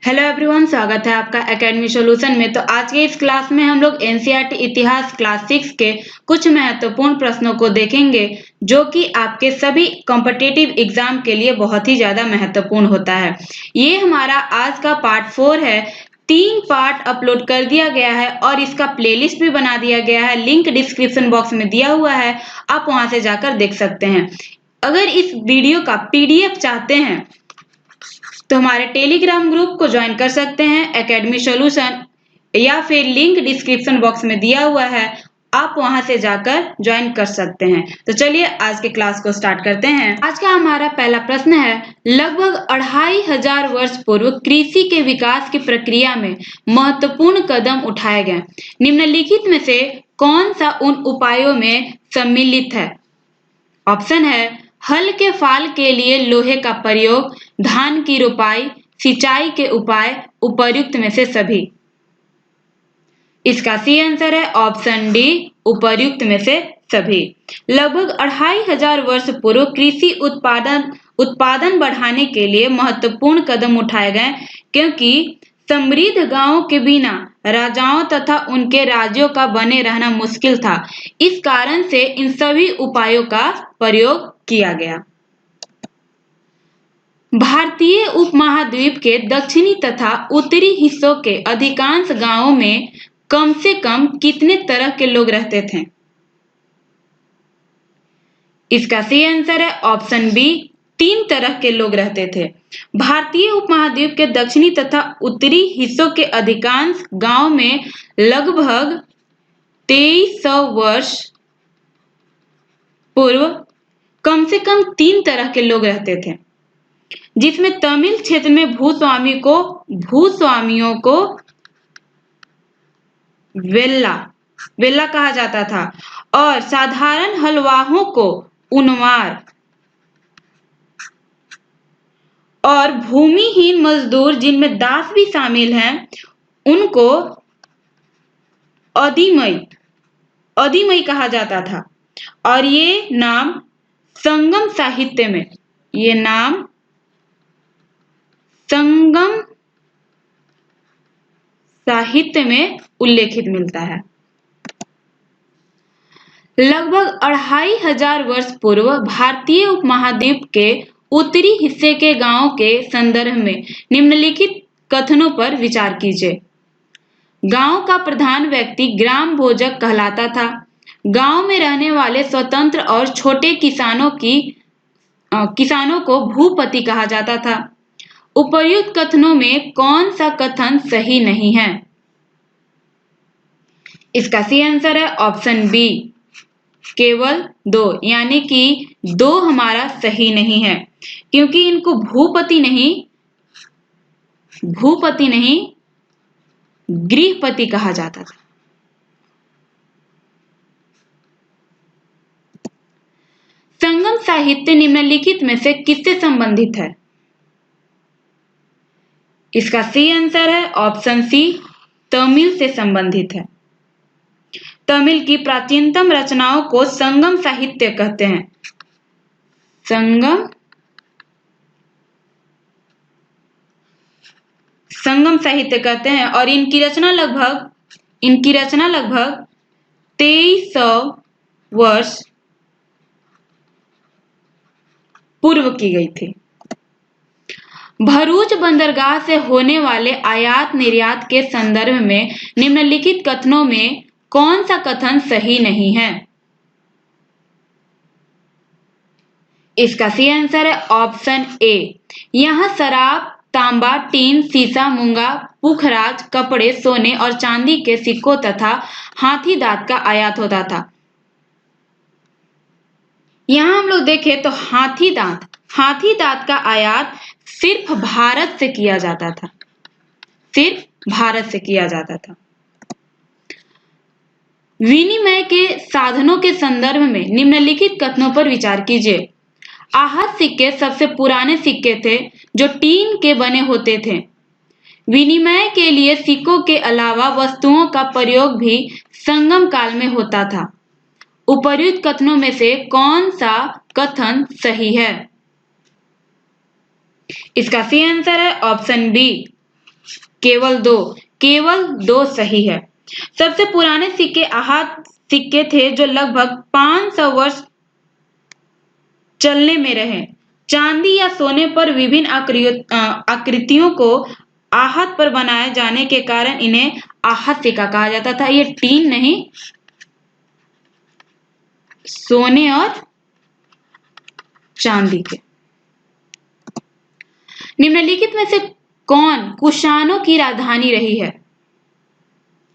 Hello everyone, स्वागत है आपका एकेडमी सॉल्यूशन में। तो आज के इस क्लास में हम लोग एनसीईआरटी इतिहास क्लास 6 के कुछ महत्वपूर्ण प्रश्नों को देखेंगे जो कि आपके सभी कॉम्पिटिटिव एग्जाम के लिए बहुत ही ज्यादा महत्वपूर्ण होता है। ये हमारा आज का पार्ट 4 है। 3 पार्ट अपलोड कर दिया गया है और इसका प्लेलिस्ट भी बना दिया गया है। लिंक डिस्क्रिप्शन बॉक्स में दिया हुआ है, आप वहां से जाकर देख सकते हैं। अगर इस वीडियो का पीडीएफ चाहते हैं तो हमारे टेलीग्राम ग्रुप को ज्वाइन कर सकते हैं, एकेडमी सॉल्यूशन, या फिर लिंक डिस्क्रिप्शन बॉक्स में दिया हुआ है, आप वहां से जाकर ज्वाइन कर सकते हैं। तो चलिए आज के क्लास को स्टार्ट करते हैं। आज का हमारा पहला प्रश्न है, लगभग 2500 वर्ष पूर्व कृषि के विकास की प्रक्रिया में महत्वपूर्ण कदम उठाए गए। निम्नलिखित में से कौन सा उन उपायों में सम्मिलित है? ऑप्शन है हल के फाल के लिए लोहे का प्रयोग, धान की रोपाई, सिंचाई के उपाय, उपर्युक्त में से सभी। इसका सी आंसर है ऑप्शन डी, उपर्युक्त में से सभी। लगभग 2500 वर्ष पूर्व कृषि उत्पादन बढ़ाने के लिए महत्वपूर्ण कदम उठाए गए, क्योंकि समृद्ध गांवों के बिना राजाओं तथा उनके राज्यों का बने रहना मुश्किल था। इस कारण से इन सभी उपायों का प्रयोग किया गया। भारतीय उपमहाद्वीप के दक्षिणी तथा उत्तरी हिस्सों के अधिकांश गांवों में कम से कम कितने तरह के लोग रहते थे? इसका सही आंसर है ऑप्शन बी, 3 तरह के लोग रहते थे। भारतीय उपमहाद्वीप के दक्षिणी तथा उत्तरी हिस्सों के अधिकांश गांवों में लगभग 2300 वर्ष पूर्व कम से कम 3 तरह के लोग रहते थे, जिसमें तमिल क्षेत्र में भूस्वामियों को वेल्ला कहा जाता था और साधारण हलवाहों को उनवार और भूमिहीन मजदूर जिनमें दास भी शामिल हैं उनको अधिमई कहा जाता था। और ये नाम संगम साहित्य में उल्लेखित मिलता है। लगभग 2500 वर्ष पूर्व भारतीय उपमहाद्वीप के उत्तरी हिस्से के गांवों के संदर्भ में निम्नलिखित कथनों पर विचार कीजिए। गांव का प्रधान व्यक्ति ग्राम भोजक कहलाता था। गांव में रहने वाले स्वतंत्र और छोटे किसानों को भूपति कहा जाता था। उपर्युक्त कथनों में कौन सा कथन सही नहीं है? इसका सही आंसर है ऑप्शन बी, केवल 2, यानी कि 2 हमारा सही नहीं है, क्योंकि इनको भूपति नहीं गृहपति कहा जाता था। संगम साहित्य निम्नलिखित में से किससे संबंधित है? इसका सही आंसर है ऑप्शन सी, तमिल से संबंधित है। तमिल की प्राचीनतम रचनाओं को संगम साहित्य कहते हैं। संगम साहित्य कहते हैं और इनकी रचना लगभग 2300 वर्ष पूर्व की गई थी। भरूच बंदरगाह से होने वाले आयात निर्यात के संदर्भ में निम्नलिखित कथनों में कौन सा कथन सही नहीं है? इसका सही आंसर है ऑप्शन ए। यहां शराब, तांबा, टीन, सीसा, मूंगा, पुखराज, कपड़े, सोने और चांदी के सिक्कों तथा हाथी दांत का आयात होता था। यहां हम लोग देखें तो हाथी दांत का आयात सिर्फ भारत से किया जाता था। विनिमय के साधनों के संदर्भ में निम्नलिखित कथनों पर विचार कीजिए। आहत सिक्के सबसे पुराने सिक्के थे जो टीन के बने होते थे। विनिमय के लिए सिक्कों के अलावा वस्तुओं का प्रयोग भी संगम काल में होता था। उपर्युक्त कथनों में से कौन सा कथन सही है? इसका सही आंसर है ऑप्शन बी, केवल दो सही है। सबसे पुराने सिक्के आहत सिक्के थे जो लगभग 500 वर्ष चलने में रहे। चांदी या सोने पर विभिन्न आकृतियों को आहत पर बनाए जाने के कारण इन्हें आहत सिक्का कहा जाता था। ये टीन नहीं, सोने और चांदी के। निम्नलिखित में से कौन कुषाणों की राजधानी रही है?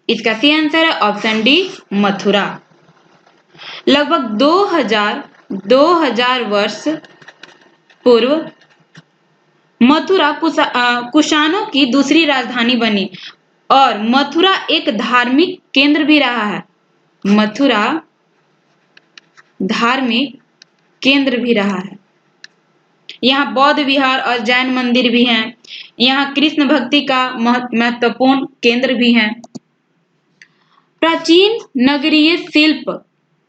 इसका सही आंसर है ऑप्शन डी, मथुरा। लगभग 2000 वर्ष पूर्व मथुरा कुषाणों की दूसरी राजधानी बनी और मथुरा एक धार्मिक केंद्र भी रहा है। मथुरा धार्मिक केंद्र भी रहा है। यहाँ बौद्ध विहार और जैन मंदिर भी हैं। यहाँ कृष्ण भक्ति का महत्वपूर्ण केंद्र भी है। प्राचीन नगरीय शिल्प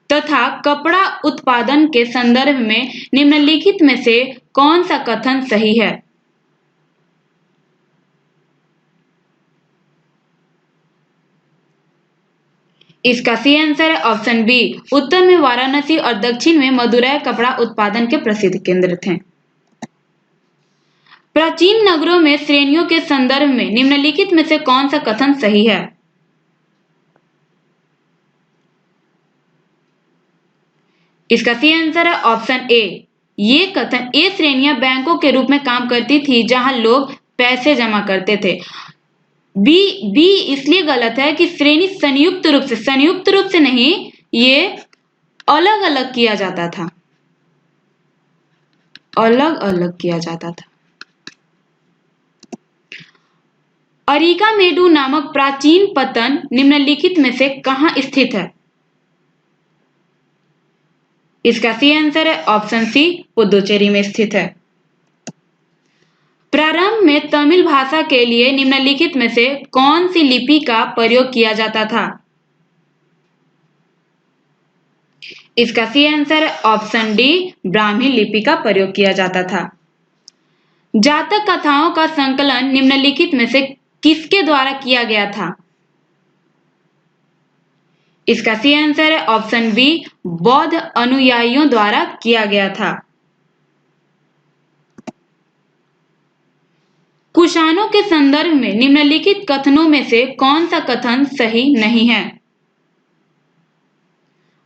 तथा कपड़ा उत्पादन के संदर्भ में निम्नलिखित में से कौन सा कथन सही है? इसका सही आंसर है ऑप्शन बी, उत्तर में वाराणसी और दक्षिण में मदुरै कपड़ा उत्पादन के प्रसिद्ध केंद्र थे। प्राचीन नगरों में श्रेणियों के संदर्भ में निम्नलिखित में से कौन सा कथन सही है? इसका सही आंसर है ऑप्शन ए। ये कथन ए श्रेणियां बैंकों के रूप में काम करती थी जहां लोग पैसे जमा करते थे। बी इसलिए गलत है कि श्रेणी संयुक्त रूप से नहीं, ये अलग अलग किया जाता था। अलग अलग किया जाता था। अरिकामेडु नामक प्राचीन पत्तन निम्नलिखित में से कहां स्थित है? इसका सही आंसर है ऑप्शन सी, पुदुचेरी में स्थित है। प्रारंभ में तमिल भाषा के लिए निम्नलिखित में से कौन सी लिपि का प्रयोग किया जाता था? इसका सही आंसर है ऑप्शन डी, ब्राह्मी लिपि का प्रयोग किया जाता था। जातक कथाओं का संकलन निम्नलिखित में से किसके द्वारा किया गया था? इसका सही आंसर है ऑप्शन बी, बौद्ध अनुयायियों द्वारा किया गया था। कुषाणों के संदर्भ में निम्नलिखित कथनों में से कौन सा कथन सही नहीं है?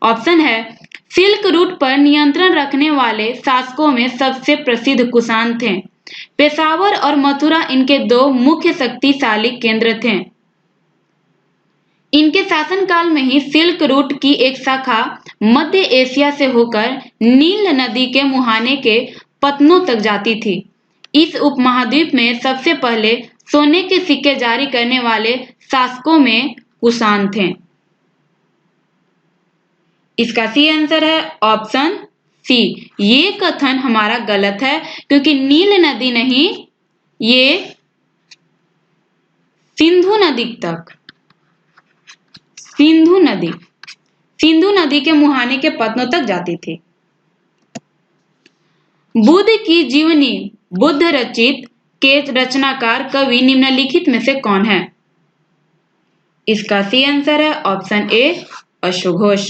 ऑप्शन है, सिल्क रूट पर नियंत्रण रखने वाले शासकों में सबसे प्रसिद्ध कुषाण थे। पेशावर और मथुरा इनके दो मुख्य शक्तिशाली केंद्र थे। इनके शासनकाल में ही सिल्क रूट की एक शाखा मध्य एशिया से होकर नील नदी के मुहाने के पत्तनों तक जाती थी। इस उपमहाद्वीप में सबसे पहले सोने के सिक्के जारी करने वाले शासकों में कुषाण थे। इसका सही आंसर है ऑप्शन सी। ये कथन हमारा गलत है क्योंकि नील नदी नहीं, ये सिंधु नदी के मुहाने के पत्तनों तक जाती थी। बुद्ध की जीवनी बुद्ध रचित के रचनाकार कवि निम्नलिखित में से कौन है? इसका सही आंसर है ऑप्शन ए, अश्वघोष।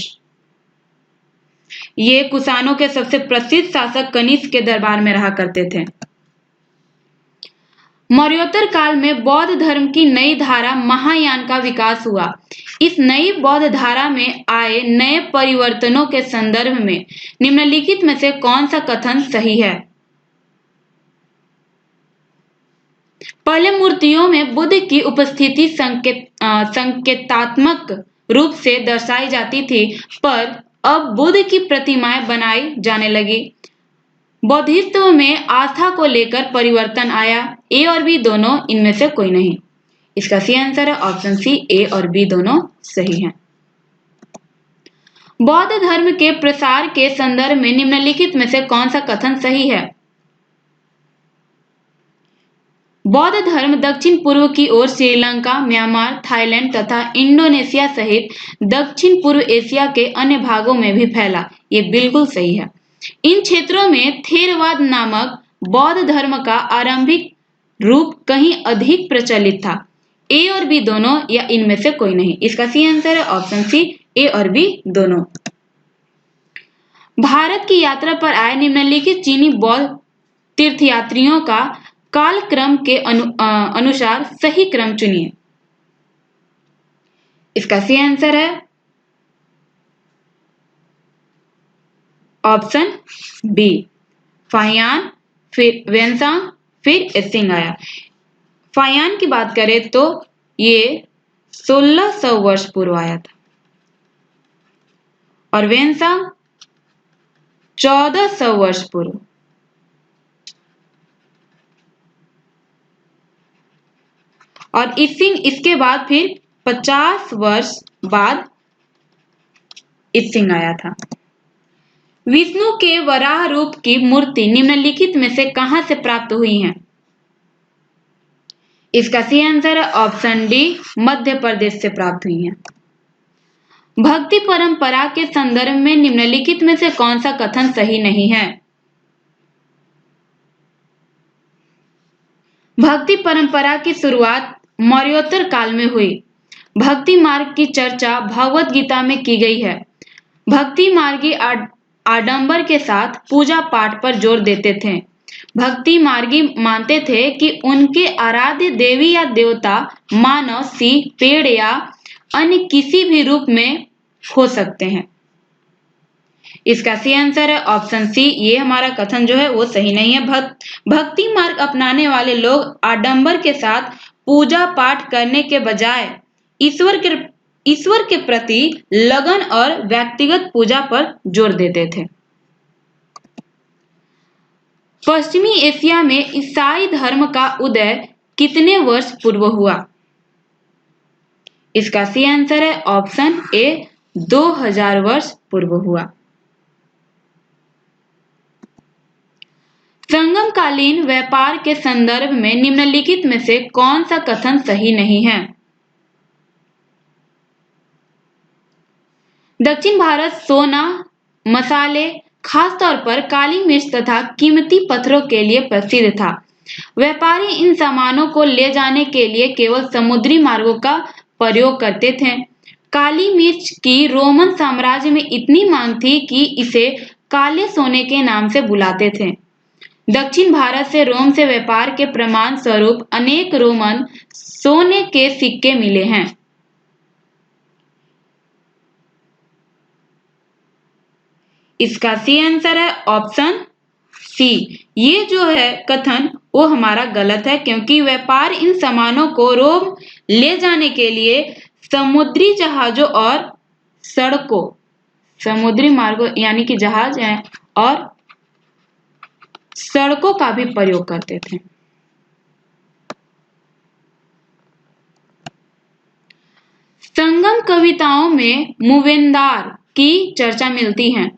ये कुषाणों के सबसे प्रसिद्ध शासक कनिष्क के दरबार में रहा करते थे। मौर्योत्तर काल में बौद्ध धर्म की नई धारा महायान का विकास हुआ। इस नई बौद्ध धारा में आए नए परिवर्तनों के संदर्भ में निम्नलिखित में से कौन सा कथन सही है? पहले मूर्तियों में बुद्ध की उपस्थिति संकेतात्मक रूप से दर्शाई जाती थी, पर अब बुद्ध की प्रतिमाएं बनाई जाने लगी। बौद्धित्व में आस्था को लेकर परिवर्तन आया। ए और बी दोनों इनमें से कोई नहीं। इसका सही आंसर है ऑप्शन सी, ए और बी दोनों सही हैं। बौद्ध धर्म के प्रसार के संदर्भ में निम्नलिखित में से कौन सा कथन सही है? बौद्ध धर्म दक्षिण पूर्व की ओर श्रीलंका, म्यांमार, थाईलैंड तथा इंडोनेशिया सहित दक्षिण पूर्व एशिया के अन्य भागों में भी फैला। ये बिल्कुल सही है। इन क्षेत्रों में थेरवाद नामक बौद्ध धर्म का आरंभिक रूप कहीं अधिक प्रचलित था। ए और बी दोनों या इनमें से कोई नहीं। इसका सी आंसर है ऑप्शन सी, ए और बी दोनों। भारत की यात्रा पर आए निम्नलिखित चीनी बौद्ध तीर्थयात्रियों का कालक्रम के अनुसार सही क्रम चुनिए। इसका सी आंसर है ऑप्शन बी, फाहियान, फिर वेनसांग, फिर त्सिंग आया। फाहियान की बात करें तो ये 1600 वर्ष पूर्व आया था और वेनसांग 1400 वर्ष पूर्व। और त्सिंग इसके बाद फिर 50 वर्ष बाद त्सिंग आया था। विष्णु के वराह रूप की मूर्ति निम्नलिखित में से कहां से प्राप्त हुई है? इसका सी आंसर है ऑप्शन डी, मध्य प्रदेश से प्राप्त हुई है। भक्ति परंपरा के संदर्भ में निम्नलिखित में से कौन सा कथन सही नहीं है? भक्ति परंपरा की शुरुआत मौर्योत्तर काल में हुई। भक्ति मार्ग की चर्चा भगवत गीता में की गई है। भक्ति मार्गी आडंबर के साथ पूजा पाठ पर जोर देते थे। भक्ति मार्गी मानते थे कि उनके आराध्य देवी या देवता मानव, सिंह, पेड़ या अन्य किसी भी रूप में हो सकते हैं। इसका सी आंसर है ऑप्शन सी, ये हमारा कथन जो है वो सही नहीं है। भक्ति मार्ग अपनाने वाले लोग आडंबर के साथ पूजा पाठ करने के बजाय ईश्वर के प्रति लगन और व्यक्तिगत पूजा पर जोर देते थे। पश्चिमी एशिया में ईसाई धर्म का उदय कितने वर्ष पूर्व हुआ? इसका सी आंसर है ऑप्शन ए, 2000 वर्ष पूर्व हुआ। संगमकालीन व्यापार के संदर्भ में निम्नलिखित में से कौन सा कथन सही नहीं है? दक्षिण भारत सोना, मसाले, खासतौर पर काली मिर्च तथा कीमती पत्थरों के लिए प्रसिद्ध था। व्यापारी इन सामानों को ले जाने के लिए केवल समुद्री मार्गों का प्रयोग करते थे। काली मिर्च की रोमन साम्राज्य में इतनी मांग थी कि इसे काले सोने के नाम से बुलाते थे। दक्षिण भारत से रोम से व्यापार के प्रमाण स्वरूप अनेक रोमन सोने के सिक्के मिले हैं। इसका सी आंसर है ऑप्शन सी। ये जो है कथन वो हमारा गलत है, क्योंकि व्यापार इन सामानों को रोम ले जाने के लिए समुद्री जहाजों और सड़कों, समुद्री मार्गों यानी कि जहाज हैं और सड़कों का भी प्रयोग करते थे। संगम कविताओं में मूवेंदार की चर्चा मिलती है।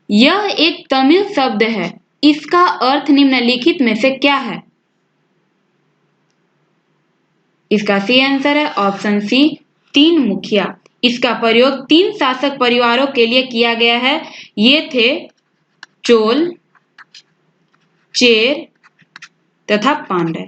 यह एक तमिल शब्द है। इसका अर्थ निम्नलिखित में से क्या है? इसका सी आंसर है ऑप्शन सी, 3 मुखिया। इसका प्रयोग 3 शासक परिवारों के लिए किया गया है। ये थे चोल, चेर तथा पांड्य।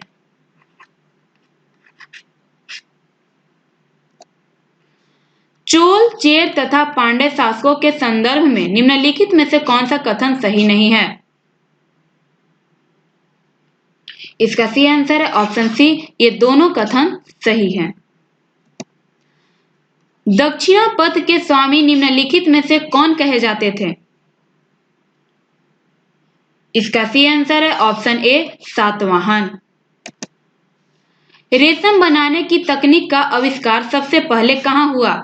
चोल, चेर तथा पांड्य शासकों के संदर्भ में निम्नलिखित में से कौन सा कथन सही नहीं है? इसका सी आंसर है ऑप्शन सी, ये दोनों कथन सही हैं। दक्षिणापथ के स्वामी निम्नलिखित में से कौन कहे जाते थे? इसका सी आंसर है ऑप्शन ए, सातवाहन। रेशम बनाने की तकनीक का आविष्कार सबसे पहले कहां हुआ?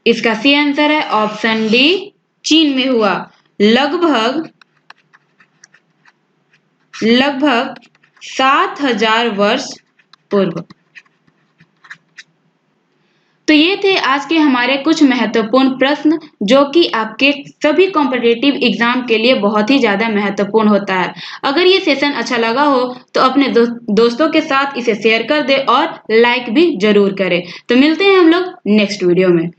इसका सी आंसर है ऑप्शन डी, चीन में हुआ, लगभग 7000 वर्ष पूर्व। तो ये थे आज के हमारे कुछ महत्वपूर्ण प्रश्न, जो कि आपके सभी कॉम्पिटिटिव एग्जाम के लिए बहुत ही ज्यादा महत्वपूर्ण होता है। अगर ये सेशन अच्छा लगा हो तो अपने दोस्तों के साथ इसे शेयर कर दे और लाइक भी जरूर करें। तो मिलते हैं हम लोग नेक्स्ट वीडियो में।